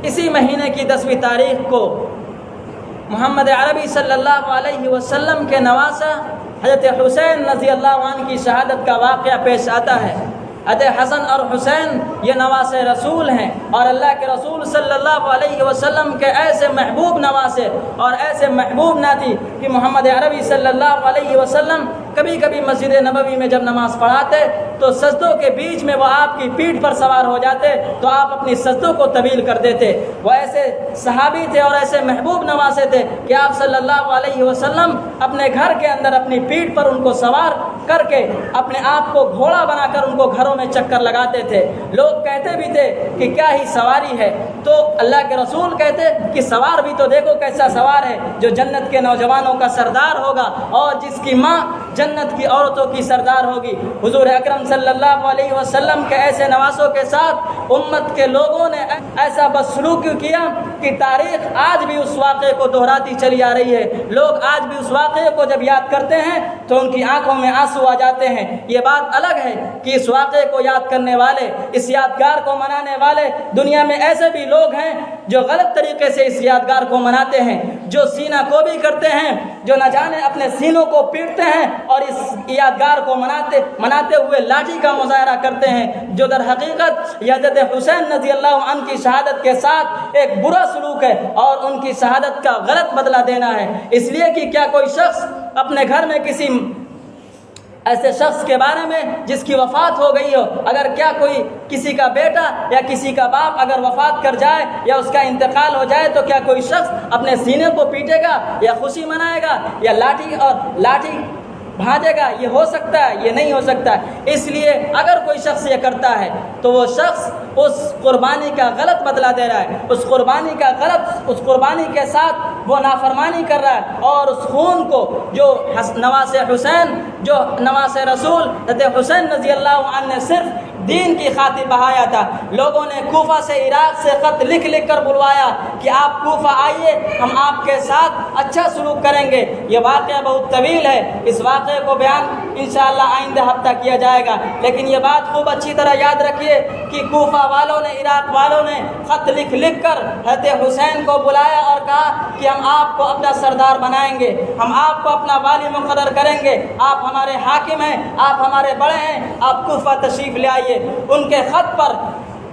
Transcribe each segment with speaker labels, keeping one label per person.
Speaker 1: اسی مہینے کی 10ویں تاریخ کو محمد عربی صلی اللہ علیہ وسلم کے نواسہ حضرت حسین رضی اللہ عنہ کی شہادت کا واقعہ پیش آتا ہے۔ حضرت حسن اور حسین یہ نواسے رسول ہیں، اور اللہ کے رسول صلی اللہ علیہ وسلم کے ایسے محبوب نواسے اور ایسے محبوب ناتی کہ محمد عربی صلی اللہ علیہ وسلم کبھی کبھی مسجد نبوی میں جب نماز پڑھاتے تو سجدوں کے بیچ میں وہ آپ کی پیٹھ پر سوار ہو جاتے تو آپ اپنی سجدوں کو طویل کر دیتے۔ وہ ایسے صحابی تھے اور ایسے محبوب نواسے تھے کہ آپ صلی اللہ علیہ وسلم اپنے گھر کے اندر اپنی پیٹھ پر ان کو سوار کر کے اپنے آپ کو گھوڑا بنا کر ان کو گھروں میں چکر لگاتے تھے۔ لوگ کہتے بھی تھے کہ کیا ہی سواری ہے، تو اللہ کے رسول کہتے کہ سوار بھی تو دیکھو کیسا سوار ہے، جو جنت کے نوجوانوں کا سردار ہوگا اور جس کی ماں جنت کی عورتوں کی سردار ہوگی۔ حضور اکرم صلی اللہ علیہ وسلم کے ایسے نواسوں کے ساتھ امت کے لوگوں نے ایسا بدسلوکی کیا کہ تاریخ آج بھی اس واقعے کو دہراتی چلی آ رہی ہے۔ لوگ آج بھی اس واقعے کو جب یاد کرتے ہیں تو ان کی آنکھوں میں آنسو آ جاتے ہیں۔ یہ بات الگ ہے کہ اس واقعے کو یاد کرنے والے، اس یادگار کو منانے والے دنیا میں ایسے بھی لوگ ہیں جو غلط طریقے سے اس یادگار کو مناتے ہیں، جو سینہ کو بھی کرتے ہیں، جو نہ جانے اپنے سینوں کو پیٹتے ہیں اور اس یادگار کو مناتے ہوئے لاٹھی کا مظاہرہ کرتے ہیں، جو در حقیقت حضرت حسین رضی اللہ عنہ کی شہادت کے ساتھ ایک برا سلوک ہے اور ان کی شہادت کا غلط بدلہ دینا ہے۔ اس لیے کہ کیا کوئی شخص اپنے گھر میں کسی ایسے شخص کے بارے میں جس کی وفات ہو گئی ہو، اگر کیا کوئی کسی کا بیٹا یا کسی کا باپ اگر وفات کر جائے یا اس کا انتقال ہو جائے تو کیا کوئی شخص اپنے سینے کو پیٹے گا یا خوشی منائے گا یا لاٹھی بھاجے گا؟ یہ ہو سکتا ہے؟ یہ نہیں ہو سکتا۔ اس لیے اگر کوئی شخص یہ کرتا ہے تو وہ شخص اس قربانی کا غلط بدلہ دے رہا ہے، اس قربانی کے ساتھ وہ نافرمانی کر رہا ہے، اور اس خون کو جو نواز رسول حضرت حسین رضی اللہ عنہ نے صرف دین کی خاطر بہایا تھا۔ لوگوں نے کوفہ سے، عراق سے خط لکھ کر بلوایا کہ آپ کوفہ آئیے، ہم آپ کے ساتھ اچھا سلوک کریں گے۔ یہ واقعہ بہت طویل ہے، اس واقعے کو بیان انشاءاللہ آئندہ ہفتہ کیا جائے گا، لیکن یہ بات خوب اچھی طرح یاد رکھیے کہ کوفہ والوں نے، عراق والوں نے خط لکھ کر حضرت حسین کو بلایا اور کہا کہ ہم آپ کو اپنا سردار بنائیں گے، ہم آپ کو اپنا والی مقرر کریں گے، آپ ہمارے حاکم ہیں، آپ ہمارے بڑے ہیں، آپ کوفہ تشریف لے آئیے۔ ان کے خط پر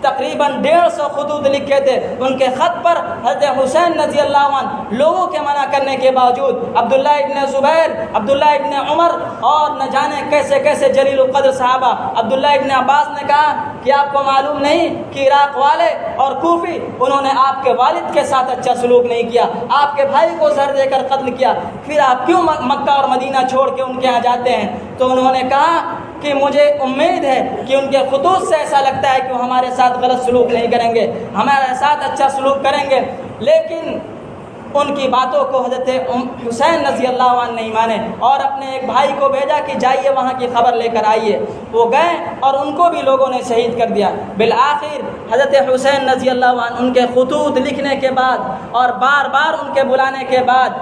Speaker 1: تقریباً 150 خطوط لکھے تھے۔ ان کے خط پر حضرت حسین رضی اللہ عنہ لوگوں کے منع کرنے کے باوجود عبداللہ ابن زبیر، عبداللہ ابن عمر اور نہ جانے کیسے کیسے جلیل القدر صحابہ، عبداللہ ابن عباس نے کہا کہ آپ کو معلوم نہیں کہ عراق والے اور کوفی انہوں نے آپ کے والد کے ساتھ اچھا سلوک نہیں کیا، آپ کے بھائی کو زہر دے کر قتل کیا، پھر آپ کیوں مکہ اور مدینہ چھوڑ کے ان کے یہاں جاتے ہیں؟ تو انہوں نے کہا کہ مجھے امید ہے کہ ان کے خطوط سے ایسا لگتا ہے کہ وہ ہمارے ساتھ غلط سلوک نہیں کریں گے، ہمارے ساتھ اچھا سلوک کریں گے۔ لیکن ان کی باتوں کو حضرت حسین رضی اللہ عنہ نہیں مانے اور اپنے ایک بھائی کو بھیجا کہ جائیے وہاں کی خبر لے کر آئیے۔ وہ گئے اور ان کو بھی لوگوں نے شہید کر دیا۔ بالآخر حضرت حسین رضی اللہ عنہ ان کے خطوط لکھنے کے بعد اور بار بار ان کے بلانے کے بعد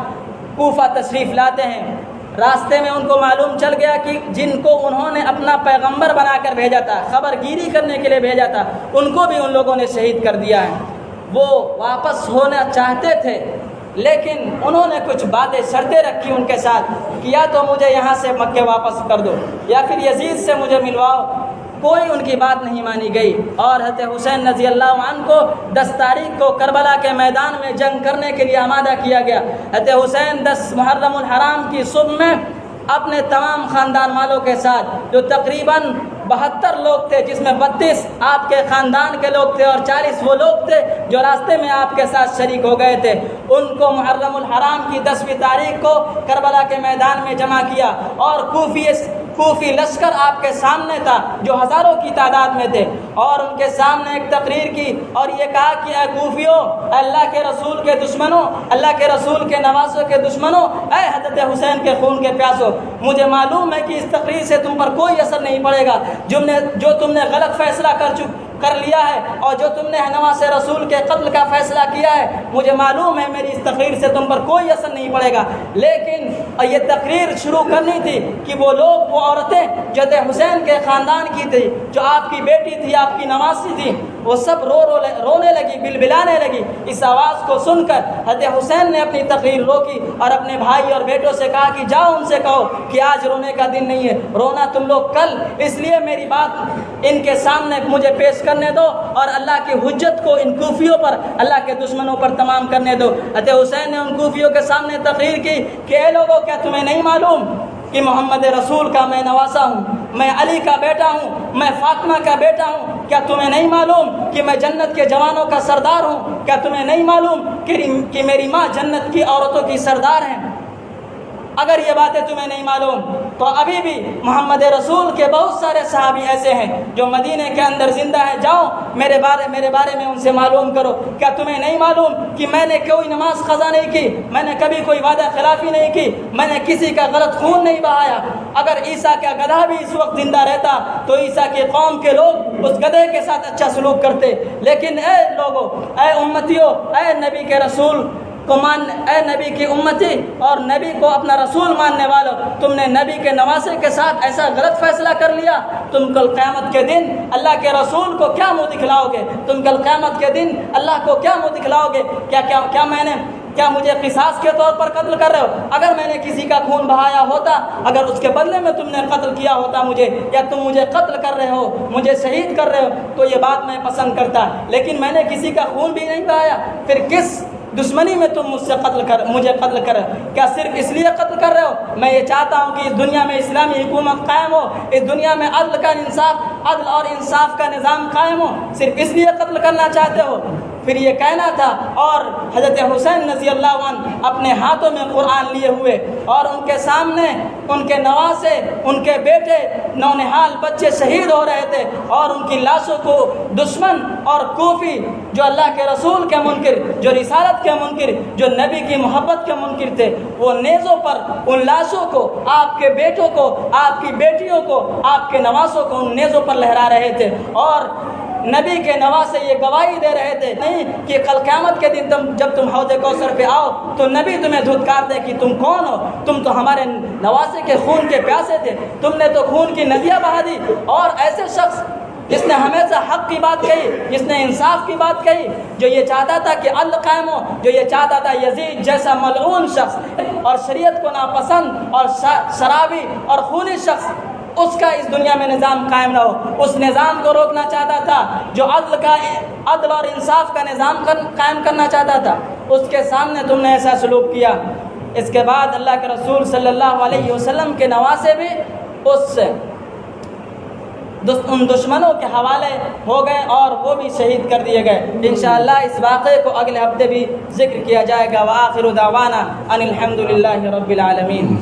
Speaker 1: کوفہ تشریف لاتے ہیں۔ راستے میں ان کو معلوم چل گیا کہ جن کو انہوں نے اپنا پیغمبر بنا کر بھیجا تھا، خبر گیری کرنے کے لیے بھیجا تھا، ان کو بھی ان لوگوں نے شہید کر دیا ہے۔ وہ واپس ہونا چاہتے تھے لیکن انہوں نے کچھ باتیں شرطیں رکھی ان کے ساتھ کہ یا تو مجھے یہاں سے مکے واپس کر دو یا پھر یزید سے مجھے ملواؤ۔ کوئی ان کی بات نہیں مانی گئی اور حضرت حسین رضی اللہ عنہ کو 10 تاریخ کو کربلا کے میدان میں جنگ کرنے کے لیے آمادہ کیا گیا۔ حضرت حسین 10 محرم الحرام کی صبح میں اپنے تمام خاندان والوں کے ساتھ، جو تقریباً 72 لوگ تھے، جس میں 32 آپ کے خاندان کے لوگ تھے اور 40 وہ لوگ تھے جو راستے میں آپ کے ساتھ شریک ہو گئے تھے، ان کو محرم الحرام کی 10ویں تاریخ کو کربلا کے میدان میں جمع کیا اور کوفی لشکر آپ کے سامنے تھا جو ہزاروں کی تعداد میں تھے، اور ان کے سامنے ایک تقریر کی اور یہ کہا کہ اے کوفیوں، اللہ کے رسول کے دشمنوں، اللہ کے رسول کے نواسوں کے دشمنوں، اے حضرت حسین کے خون کے پیاسوں، مجھے معلوم ہے کہ اس تقریر سے تم پر کوئی اثر نہیں پڑے گا، جو تم نے غلط فیصلہ کر لیا ہے اور جو تم نے نواز رسول کے قتل کا فیصلہ کیا ہے، مجھے معلوم ہے میری اس تقریر سے تم پر کوئی اثر نہیں پڑے گا، لیکن یہ تقریر شروع کرنی تھی کہ وہ لوگ، وہ عورتیں جو حسین کے خاندان کی تھی، جو آپ کی بیٹی تھی، آپ کی نوازی تھی، وہ سب رونے لگی بلبلانے لگی۔ اس آواز کو سن کر حضرت حسین نے اپنی تقریر روکی اور اپنے بھائی اور بیٹوں سے کہا کہ جاؤ ان سے کہو کہ آج رونے کا دن نہیں ہے، رونا تم لوگ کل، اس لیے میری بات ان کے سامنے مجھے پیش کرنے دو اور اللہ کی حجت کو ان کوفیوں پر، اللہ کے دشمنوں پر تمام کرنے دو۔ حضرت حسین نے ان کوفیوں کے سامنے تقریر کی کہ اے لوگوں، کیا تمہیں نہیں معلوم کہ محمد رسول کا میں نواسا ہوں، میں علی کا بیٹا ہوں، میں فاطمہ کا بیٹا ہوں؟ کیا تمہیں نہیں معلوم کہ میں جنت کے جوانوں کا سردار ہوں؟ کیا تمہیں نہیں معلوم کہ میری ماں جنت کی عورتوں کی سردار ہیں؟ اگر یہ باتیں تمہیں نہیں معلوم تو ابھی بھی محمد رسول کے بہت سارے صحابی ایسے ہیں جو مدینے کے اندر زندہ ہیں، جاؤ میرے بارے میں ان سے معلوم کرو۔ کیا تمہیں نہیں معلوم کہ میں نے کوئی نماز قضا نہیں کی، میں نے کبھی کوئی وعدہ خلافی نہیں کی، میں نے کسی کا غلط خون نہیں بہایا؟ اگر عیسیٰ کا گدھا بھی اس وقت زندہ رہتا تو عیسیٰ کی قوم کے لوگ اس گدھے کے ساتھ اچھا سلوک کرتے، لیکن اے لوگوں، اے امتیوں، اے نبی کے رسول کو اے نبی کی امتی اور نبی کو اپنا رسول ماننے والوں، تم نے نبی کے نواسے کے ساتھ ایسا غلط فیصلہ کر لیا، تم کل قیامت کے دن اللہ کے رسول کو کیا منہ دکھلاؤ گے؟ تم کل قیامت کے دن اللہ کو کیا منہ دکھلاؤ گے؟ کیا مجھے قصاص کے طور پر قتل کر رہے ہو؟ اگر میں نے کسی کا خون بہایا ہوتا، اگر اس کے بدلے میں تم نے قتل کیا ہوتا مجھے، یا تم مجھے قتل کر رہے ہو، مجھے شہید کر رہے ہو، تو یہ بات میں پسند کرتا، لیکن میں نے کسی کا خون بھی نہیں بہایا، پھر کس دشمنی میں تم مجھے قتل کر؟ کیا صرف اس لیے قتل کر رہے ہو؟ میں یہ چاہتا ہوں کہ اس دنیا میں اسلامی حکومت قائم ہو، اس دنیا میں عدل اور انصاف کا نظام قائم ہو، صرف اس لیے قتل کرنا چاہتے ہو؟ پھر یہ کہنا تھا، اور حضرت حسین رضی اللہ عنہ اپنے ہاتھوں میں قرآن لیے ہوئے اور ان کے سامنے ان کے نواسے، ان کے بیٹے، نونہال بچے شہید ہو رہے تھے، اور ان کی لاشوں کو دشمن اور کوفی جو اللہ کے رسول کے منکر، جو رسالت کے منکر، جو نبی کی محبت کے منکر تھے، وہ نیزوں پر ان لاشوں کو، آپ کے بیٹوں کو، آپ کی بیٹیوں کو، آپ کے نواسوں کو ان نیزوں پر لہرا رہے تھے، اور نبی کے نواسے یہ گواہی دے رہے تھے نہیں کہ کل قیامت کے دن جب تم حوض کوثر پہ آؤ تو نبی تمہیں دھتکار دے کہ تم کون ہو، تم تو ہمارے نواسے کے خون کے پیاسے تھے، تم نے تو خون کی ندیاں بہا دی۔ اور ایسے شخص جس نے ہمیشہ حق کی بات کہی، جس نے انصاف کی بات کہی، جو یہ چاہتا تھا کہ عدل قائم ہو، جو یہ چاہتا تھا یزید جیسا ملعون شخص اور شریعت کو ناپسند اور شرابی اور خونی شخص، اس کا اس دنیا میں نظام قائم نہ ہو، اس نظام کو روکنا چاہتا تھا جو عدل اور انصاف کا نظام قائم کرنا چاہتا تھا، اس کے سامنے تم نے ایسا سلوک کیا۔ اس کے بعد اللہ کے رسول صلی اللہ علیہ وسلم کے نواسے بھی ان دشمنوں کے حوالے ہو گئے اور وہ بھی شہید کر دیے گئے۔ انشاءاللہ اس واقعے کو اگلے ہفتے بھی ذکر کیا جائے گا۔ وآخر دعوانا ان الحمد للہ رب العالمین۔